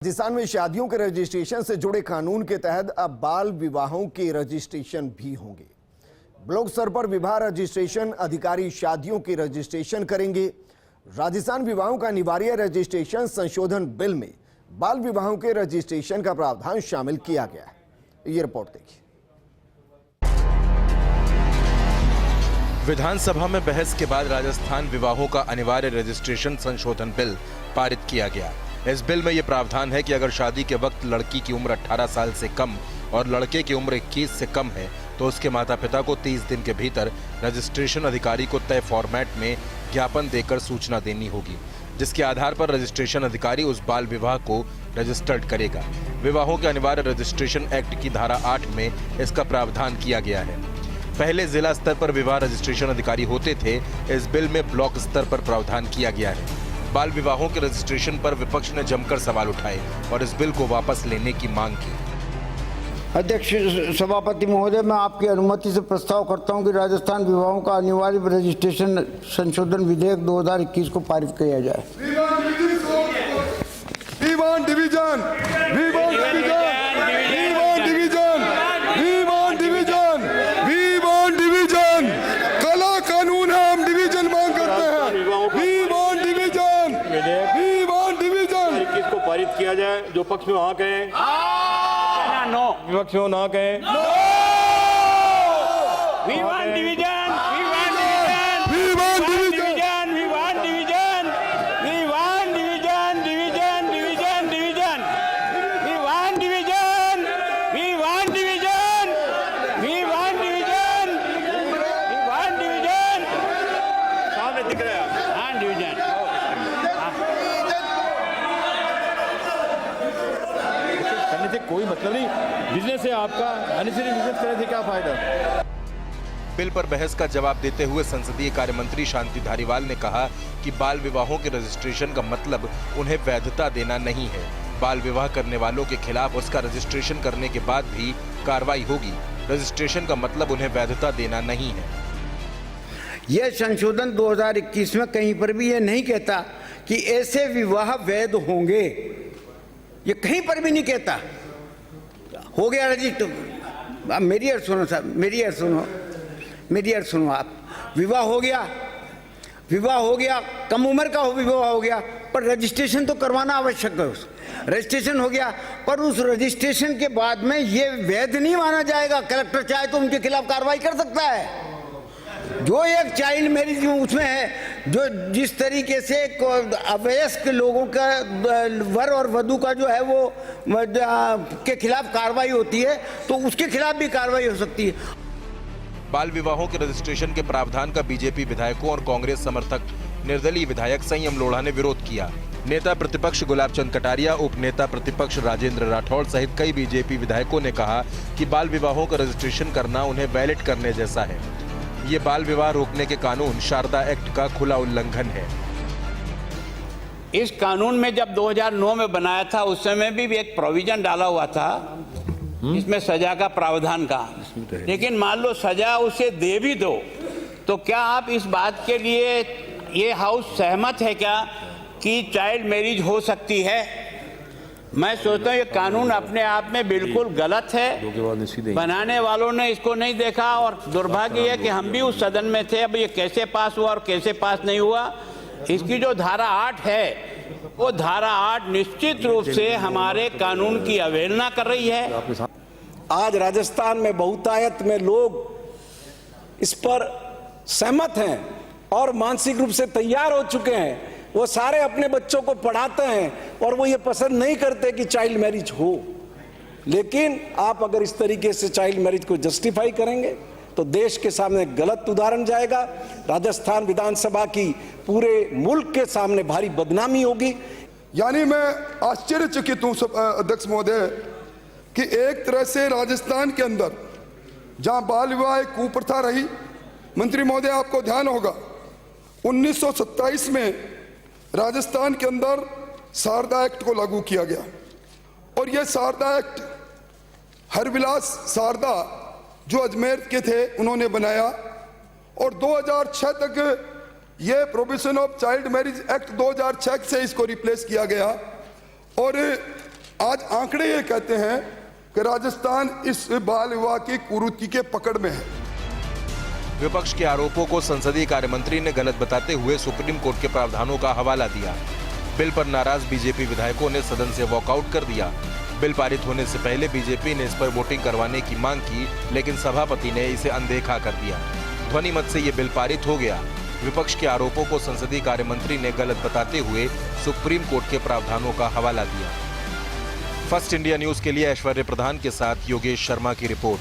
राजस्थान में शादियों के रजिस्ट्रेशन से जुड़े कानून के तहत अब बाल विवाहों के रजिस्ट्रेशन भी होंगे। ब्लॉक स्तर पर विवाह रजिस्ट्रेशन अधिकारी शादियों के रजिस्ट्रेशन करेंगे। राजस्थान विवाहों का अनिवार्य रजिस्ट्रेशन संशोधन बिल में बाल विवाहों के रजिस्ट्रेशन का प्रावधान शामिल किया गया है। ये रिपोर्ट देखिए। विधानसभा में बहस के बाद राजस्थान विवाहों का अनिवार्य रजिस्ट्रेशन संशोधन बिल पारित किया गया। इस बिल में यह प्रावधान है कि अगर शादी के वक्त लड़की की उम्र 18 साल से कम और लड़के की उम्र 21 से कम है तो उसके माता पिता को 30 दिन के भीतर रजिस्ट्रेशन अधिकारी को तय फॉर्मेट में ज्ञापन देकर सूचना देनी होगी, जिसके आधार पर रजिस्ट्रेशन अधिकारी उस बाल विवाह को रजिस्टर्ड करेगा। विवाहों के अनिवार्य रजिस्ट्रेशन एक्ट की धारा 8 में इसका प्रावधान किया गया है। पहले जिला स्तर पर विवाह रजिस्ट्रेशन अधिकारी होते थे, इस बिल में ब्लॉक स्तर पर प्रावधान किया गया है। बाल विवाहों के रजिस्ट्रेशन पर विपक्ष ने जमकर सवाल उठाए और इस बिल को वापस लेने की मांग की। अध्यक्ष सभापति महोदय, मैं आपकी अनुमति से प्रस्ताव करता हूं कि राजस्थान विवाहों का अनिवार्य रजिस्ट्रेशन संशोधन विधेयक 2021 को पारित किया जाए। कला कानून है, हम डिवीजन मांग करते हैं। को पारित किया जाए। जो पक्ष में वहां कहें नो, विपक्ष में ना कहें no. We want division, we want division, we want division, we want division, we want division, division, division, division. We want division, we want division, we want division, we want division. सामने दिख रहा है हाँ division. करने से कोई मतलब नहीं, बिजनेस है आपका, अननेसेसरी बिजनेस करने से क्या फायदा। बिल पर बहस का जवाब देते हुए संसदीय कार्य मंत्री शांति धारीवाल ने कहा कि बाल विवाहों के रजिस्ट्रेशन का मतलब उन्हें वैधता देना नहीं है। बाल विवाह करने वालों के खिलाफ उसका रजिस्ट्रेशन करने के बाद भी कार्रवाई होगी। रजिस्ट्रेशन का मतलब उन्हें वैधता देना नहीं है। यह संशोधन 2021 में कहीं पर भी यह नहीं कहता कि ऐसे विवाह वैध होंगे, ये कहीं पर भी नहीं कहता। हो गया रजिस्टर, मेरी अर्थ सुनो साहब, मेरी अर्थ सुनो आप। विवाह हो गया, कम उम्र का विवाह हो गया, पर रजिस्ट्रेशन तो करवाना आवश्यक है। रजिस्ट्रेशन हो गया, पर उस रजिस्ट्रेशन के बाद में ये वैध नहीं माना जाएगा। कलेक्टर चाहे तो उनके खिलाफ कार्रवाई कर सकता है। जो एक चाइल्ड मैरिज उसमें है, जो जिस तरीके से अवयस्क लोगों का वर और वधू का जो है वो के खिलाफ कार्रवाई होती है, तो उसके खिलाफ भी कार्रवाई हो सकती है। बाल विवाहों के रजिस्ट्रेशन के प्रावधान का बीजेपी विधायकों और कांग्रेस समर्थक निर्दलीय विधायक संयम लोढ़ा ने विरोध किया। नेता प्रतिपक्ष गुलाब चंद कटारिया, उप नेता प्रतिपक्ष राजेंद्र राठौड़ सहित कई बीजेपी विधायकों ने कहा कि बाल विवाहों का रजिस्ट्रेशन करना उन्हें वैलिड करने जैसा है। ये बाल विवाह रोकने के कानून शारदा एक्ट का खुला उल्लंघन है। इस कानून में जब 2009 में बनाया था, उस समय भी एक प्रोविजन डाला हुआ था इसमें सजा का प्रावधान का, लेकिन मान लो सजा उसे दे भी दो तो क्या आप इस बात के लिए ये हाउस सहमत है क्या कि चाइल्ड मैरिज हो सकती है? मैं सोचता हूँ ये कानून अपने आप में बिल्कुल गलत है। बनाने वालों ने इसको नहीं देखा और दुर्भाग्य है कि हम भी उस सदन में थे। अब ये कैसे पास हुआ और कैसे पास नहीं हुआ, इसकी जो धारा 8 है वो धारा 8 निश्चित रूप से हमारे कानून की अवहेलना कर रही है। आज राजस्थान में बहुतायत में लोग इस पर सहमत हैं और मानसिक रूप से तैयार हो चुके हैं। वो सारे अपने बच्चों को पढ़ाते हैं और वो ये पसंद नहीं करते कि चाइल्ड मैरिज हो। लेकिन आप अगर इस तरीके से चाइल्ड मैरिज को जस्टिफाई करेंगे तो देश के सामने गलत उदाहरण जाएगा। राजस्थान विधानसभा की पूरे मुल्क के सामने भारी बदनामी होगी। यानी मैं आश्चर्यचकित हूं अध्यक्ष महोदय कि एक तरह से राजस्थान के अंदर जहां बाल विवाह एक कुप्रथा रही, मंत्री महोदय आपको ध्यान होगा 1927 में राजस्थान के अंदर शारदा एक्ट को लागू किया गया और यह शारदा एक्ट हरविलास शारदा जो अजमेर के थे उन्होंने बनाया और 2006 तक ये provision of child marriage act 2006 से इसको रिप्लेस किया गया और आज आंकड़े ये कहते हैं कि राजस्थान इस बाल विवाह की कुरीति के पकड़ में है। विपक्ष के आरोपों को संसदीय कार्य मंत्री ने गलत बताते हुए सुप्रीम कोर्ट के प्रावधानों का हवाला दिया। बिल पर नाराज बीजेपी विधायकों ने सदन से वॉकआउट कर दिया। बिल पारित होने से पहले बीजेपी ने इस पर वोटिंग करवाने की मांग की, लेकिन सभापति ने इसे अनदेखा कर दिया। ध्वनि मत से ये बिल पारित हो गया। विपक्ष के आरोपों को संसदीय कार्य मंत्री ने गलत बताते हुए सुप्रीम कोर्ट के प्रावधानों का हवाला दिया। फर्स्ट इंडिया न्यूज के लिए ऐश्वर्य प्रधान के साथ योगेश शर्मा की रिपोर्ट।